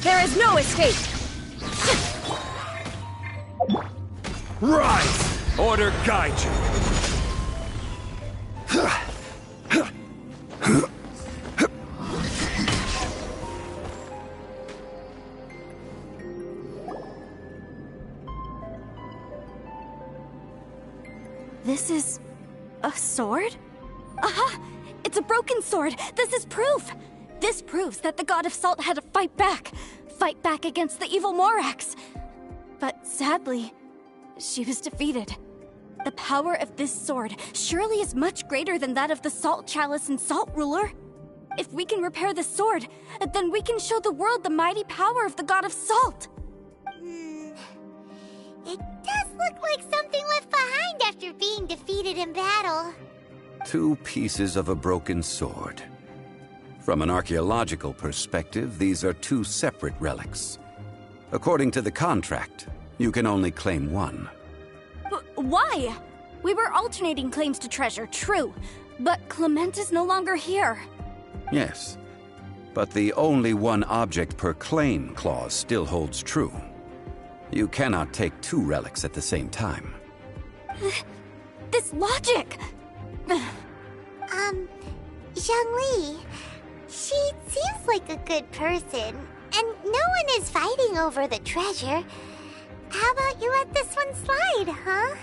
There is no escape! Rise! Order guide you! This is a sword? Aha! It's a broken sword! This is proof! This proves that the God of Salt had to fight back against the evil Morax. But sadly, she was defeated. The power of this sword surely is much greater than that of the Salt Chalice and Salt Ruler. If we can repair the sword, then we can show the world the mighty power of the God of Salt. It does look like something left behind after being defeated in battle. 2 pieces of a broken sword. From an archaeological perspective, these are 2 separate relics. According to the contract, you can only claim one. Why? We were alternating claims to treasure, true. But Clement is no longer here. Yes, but the only one object per claim clause still holds true. You cannot take 2 relics at the same time. This logic! Zhongli, she seems like a good person, and no one is fighting over the treasure. How about you let this one slide, huh?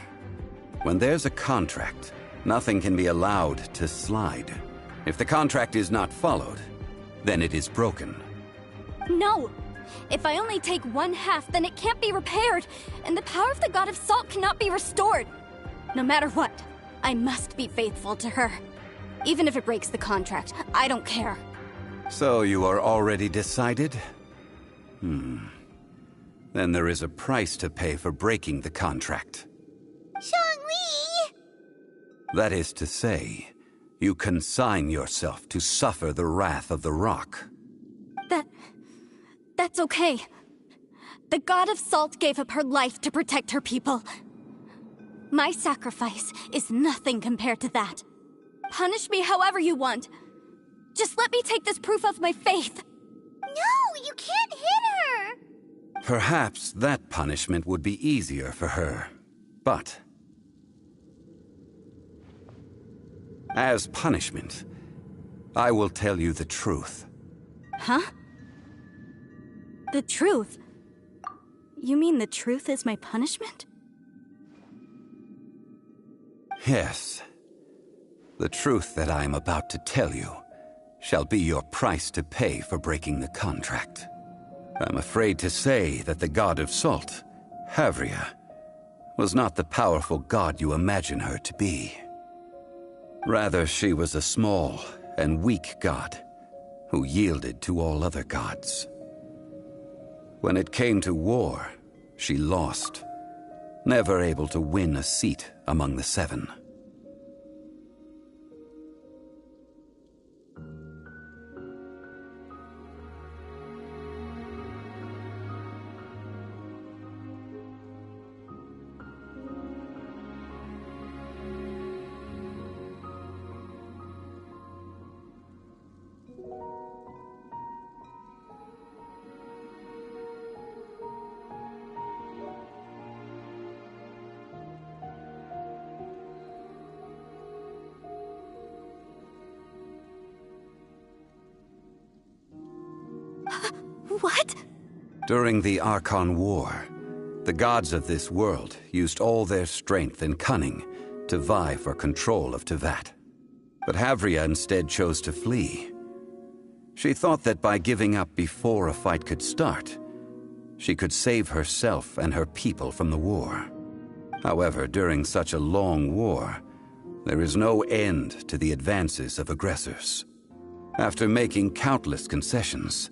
When there's a contract, nothing can be allowed to slide. If the contract is not followed, then it is broken. No! If I only take 1/2, then it can't be repaired, and the power of the God of Salt cannot be restored. No matter what, I must be faithful to her. Even if it breaks the contract, I don't care. So you are already decided? Then there is a price to pay for breaking the contract. Zhongli! That is to say, you consign yourself to suffer the wrath of the rock. That's okay. The God of Salt gave up her life to protect her people. My sacrifice is nothing compared to that. Punish me however you want. Just let me take this proof of my faith. No, you can't hit her! Perhaps that punishment would be easier for her, but as punishment, I will tell you the truth. Huh? The truth? You mean the truth is my punishment? Yes. The truth that I am about to tell you shall be your price to pay for breaking the contract. I'm afraid to say that the God of Salt, Havria, was not the powerful god you imagine her to be. Rather, she was a small and weak god who yielded to all other gods. When it came to war, she lost, never able to win a seat among the 7. What? During the Archon War, the gods of this world used all their strength and cunning to vie for control of Teyvat. But Havria instead chose to flee. She thought that by giving up before a fight could start, she could save herself and her people from the war. However, during such a long war, there is no end to the advances of aggressors. After making countless concessions,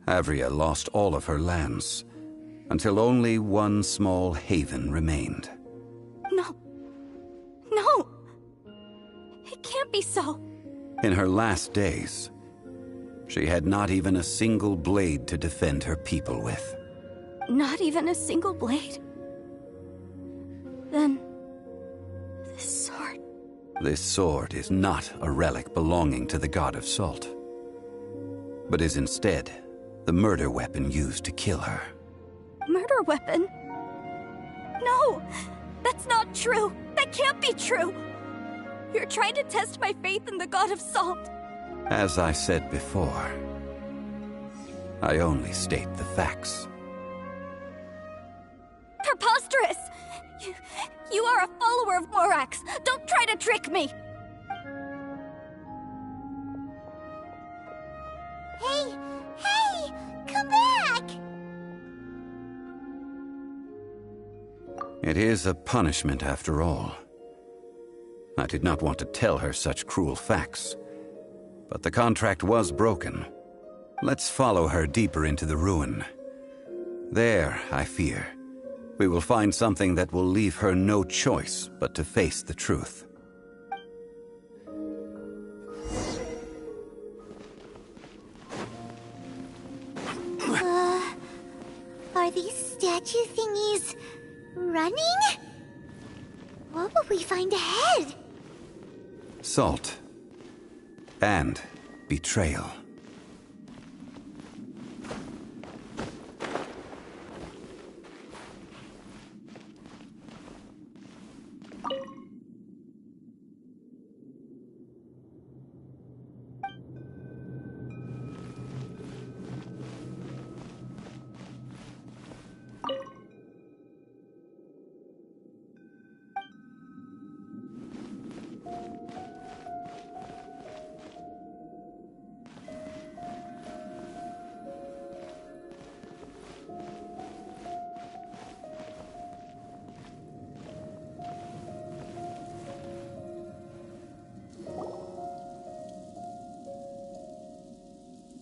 Havria lost all of her lands, until only one small haven remained. No. No! It can't be so. In her last days, she had not even a single blade to defend her people with. Not even a single blade? Then, this sword... This sword is not a relic belonging to the God of Salt, but is instead the murder weapon used to kill her. Murder weapon? No! That's not true! That can't be true! You're trying to test my faith in the God of Salt! As I said before, I only state the facts. Preposterous! You are a follower of Morax! Don't try to trick me! It is a punishment after all. I did not want to tell her such cruel facts, but the contract was broken. Let's follow her deeper into the ruin. There, I fear, we will find something that will leave her no choice but to face the truth. Are these statue thingies running? What will we find ahead? Salt. And betrayal.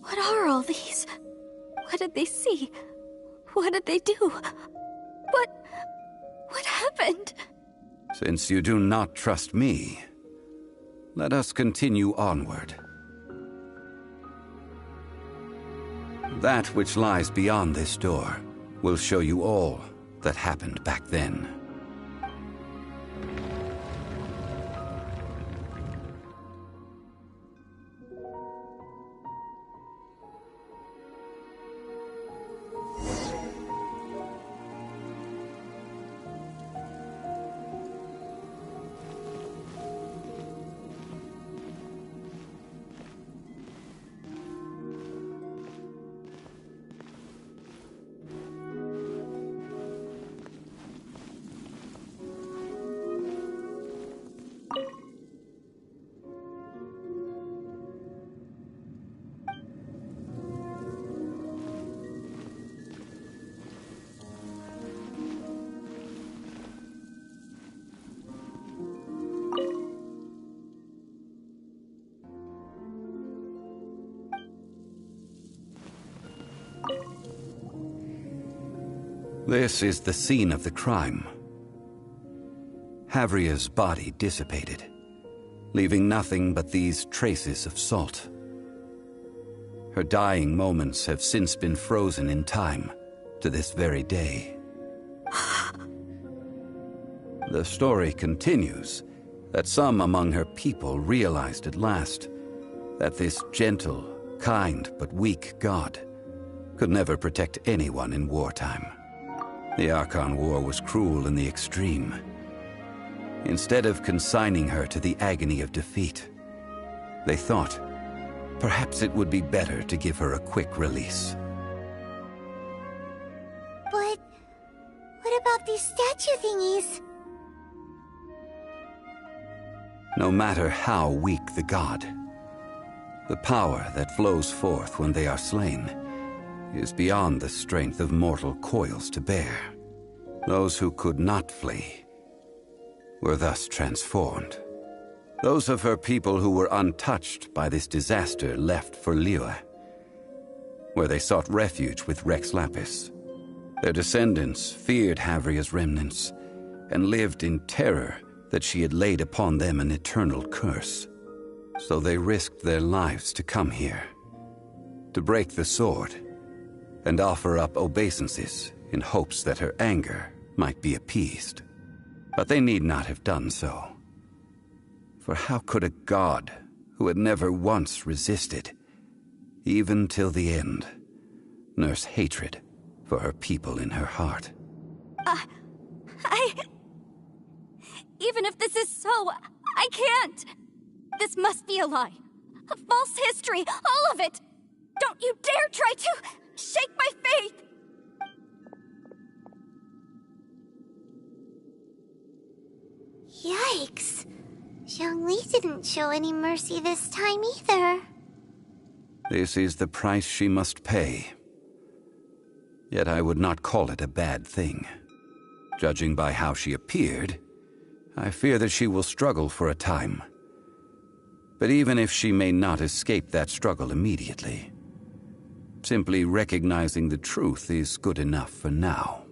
What are all these? What did they see? What did they do? What happened? Since you do not trust me, let us continue onward. That which lies beyond this door will show you all that happened back then. This is the scene of the crime. Havria's body dissipated, leaving nothing but these traces of salt. Her dying moments have since been frozen in time to this very day. The story continues that some among her people realized at last that this gentle, kind, but weak god could never protect anyone in wartime. The Archon War was cruel in the extreme. Instead of consigning her to the agony of defeat, they thought perhaps it would be better to give her a quick release. But what about these statue thingies? No matter how weak the god, the power that flows forth when they are slain is beyond the strength of mortal coils to bear. Those who could not flee were thus transformed. Those of her people who were untouched by this disaster left for Liyue, where they sought refuge with Rex Lapis. Their descendants feared Havria's remnants and lived in terror that she had laid upon them an eternal curse. So they risked their lives to come here, to break the sword, and offer up obeisances in hopes that her anger might be appeased. But they need not have done so. For how could a god who had never once resisted, even till the end, nurse hatred for her people in her heart? Even if this is so, I can't! This must be a lie. A false history, all of it! Don't you dare try to shake my faith! Yikes. Zhongli didn't show any mercy this time either. This is the price she must pay. Yet I would not call it a bad thing. Judging by how she appeared, I fear that she will struggle for a time. But even if she may not escape that struggle immediately, simply recognizing the truth is good enough for now.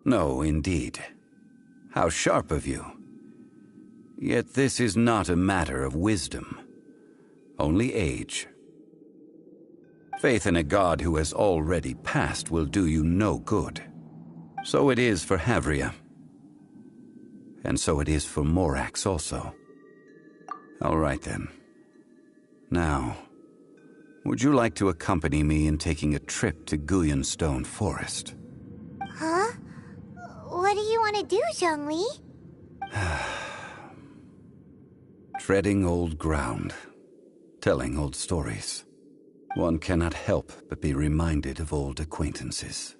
No, indeed. How sharp of you. Yet this is not a matter of wisdom, only age. Faith in a god who has already passed will do you no good. So it is for Havria. And so it is for Morax also. All right then. Now, would you like to accompany me in taking a trip to Gullion Forest? Huh? What do you want to do, Zhongli? Treading old ground, telling old stories. One cannot help but be reminded of old acquaintances.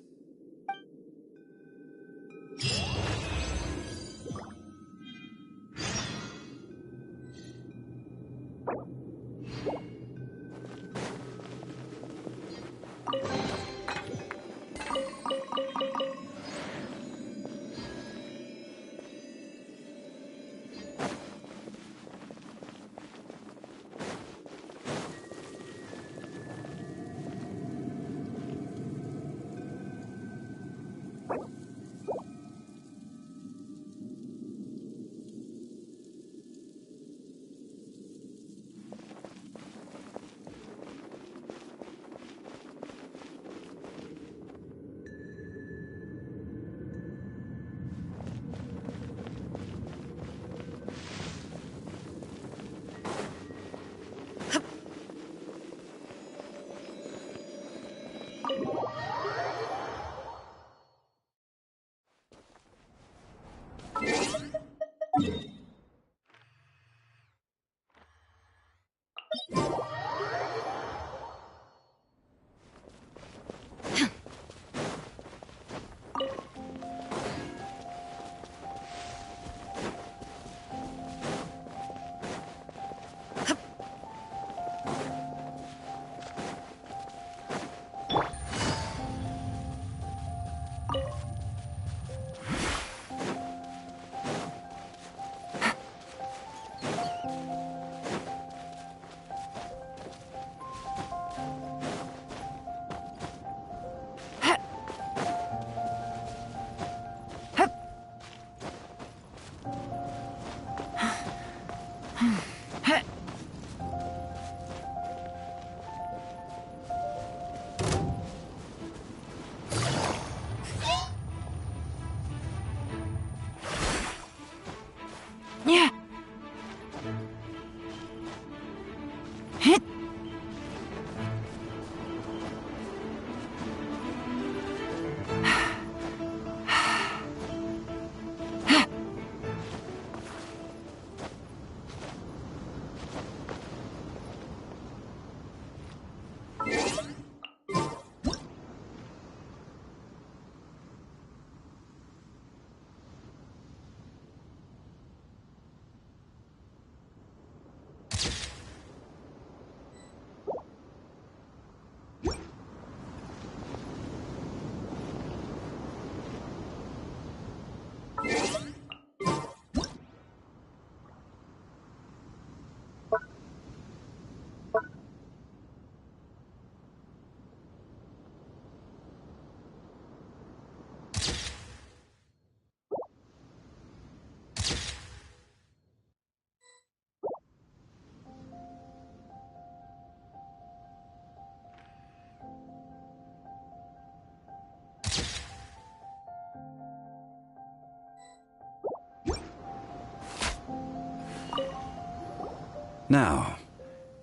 Now,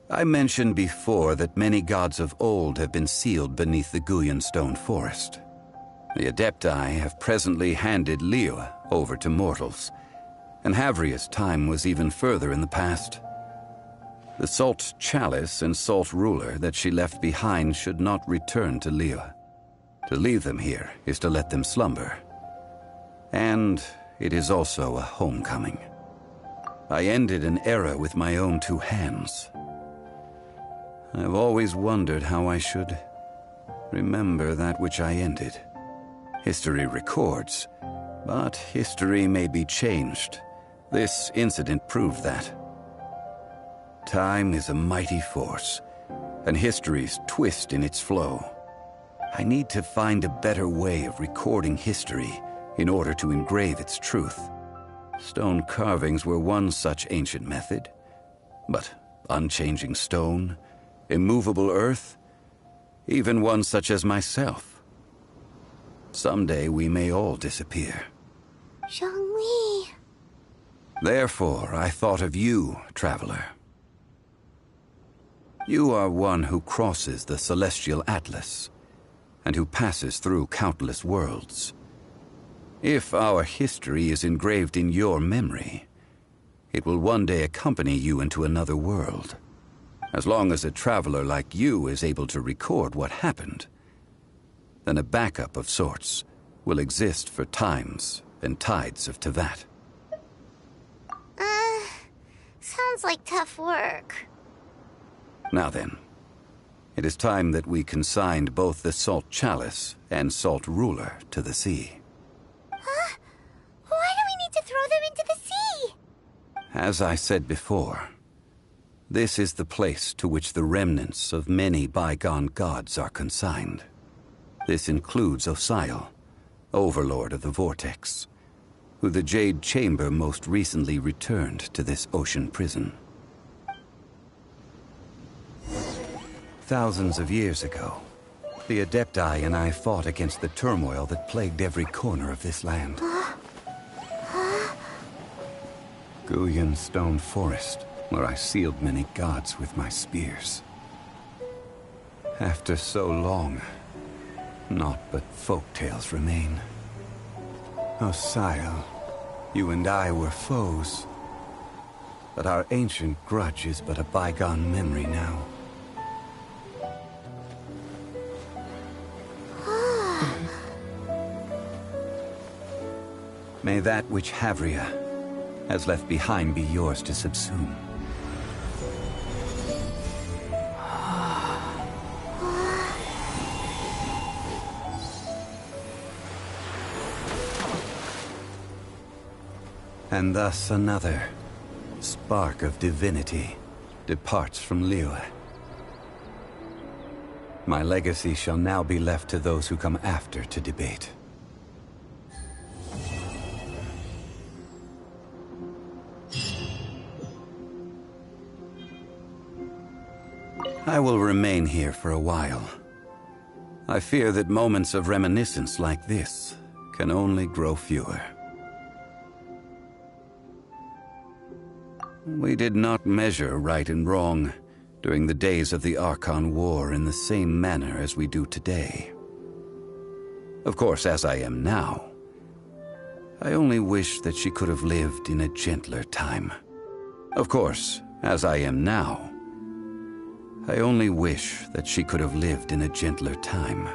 I mentioned before that many gods of old have been sealed beneath the Gullion Forest. The Adepti have presently handed Liyue over to mortals, and Havria's time was even further in the past. The Salt Chalice and Salt Ruler that she left behind should not return to Liyue. To leave them here is to let them slumber. And it is also a homecoming. I ended an era with my own two hands. I've always wondered how I should remember that which I ended. History records, but history may be changed. This incident proved that. Time is a mighty force, and history's twist in its flow. I need to find a better way of recording history in order to engrave its truth. Stone carvings were one such ancient method, but unchanging stone, immovable earth, even one such as myself. Someday we may all disappear. Zhongli. Therefore, I thought of you, traveler. You are one who crosses the celestial atlas, and who passes through countless worlds. If our history is engraved in your memory, it will one day accompany you into another world. As long as a traveler like you is able to record what happened, then a backup of sorts will exist for times and tides of Teyvat. Sounds like tough work. Now then, it is time that we consigned both the Salt Chalice and Salt Ruler to the sea. Huh? Why do we need to throw them into the sea? As I said before, this is the place to which the remnants of many bygone gods are consigned. This includes Osial, Overlord of the Vortex, who the Jade Chamber most recently returned to this ocean prison. Thousands of years ago, the Adepti and I fought against the turmoil that plagued every corner of this land. Guyan Stone Forest, where I sealed many gods with my spears. After so long, naught but folk tales remain. Osial, you and I were foes, but our ancient grudge is but a bygone memory now. May that which Havria has left behind be yours to subsume. And thus another spark of divinity departs from Liyue. My legacy shall now be left to those who come after to debate. I will remain here for a while. I fear that moments of reminiscence like this can only grow fewer. We did not measure right and wrong during the days of the Archon War in the same manner as we do today. Of course, as I am now, I only wish that she could have lived in a gentler time. Of course, as I am now, I only wish that she could have lived in a gentler time.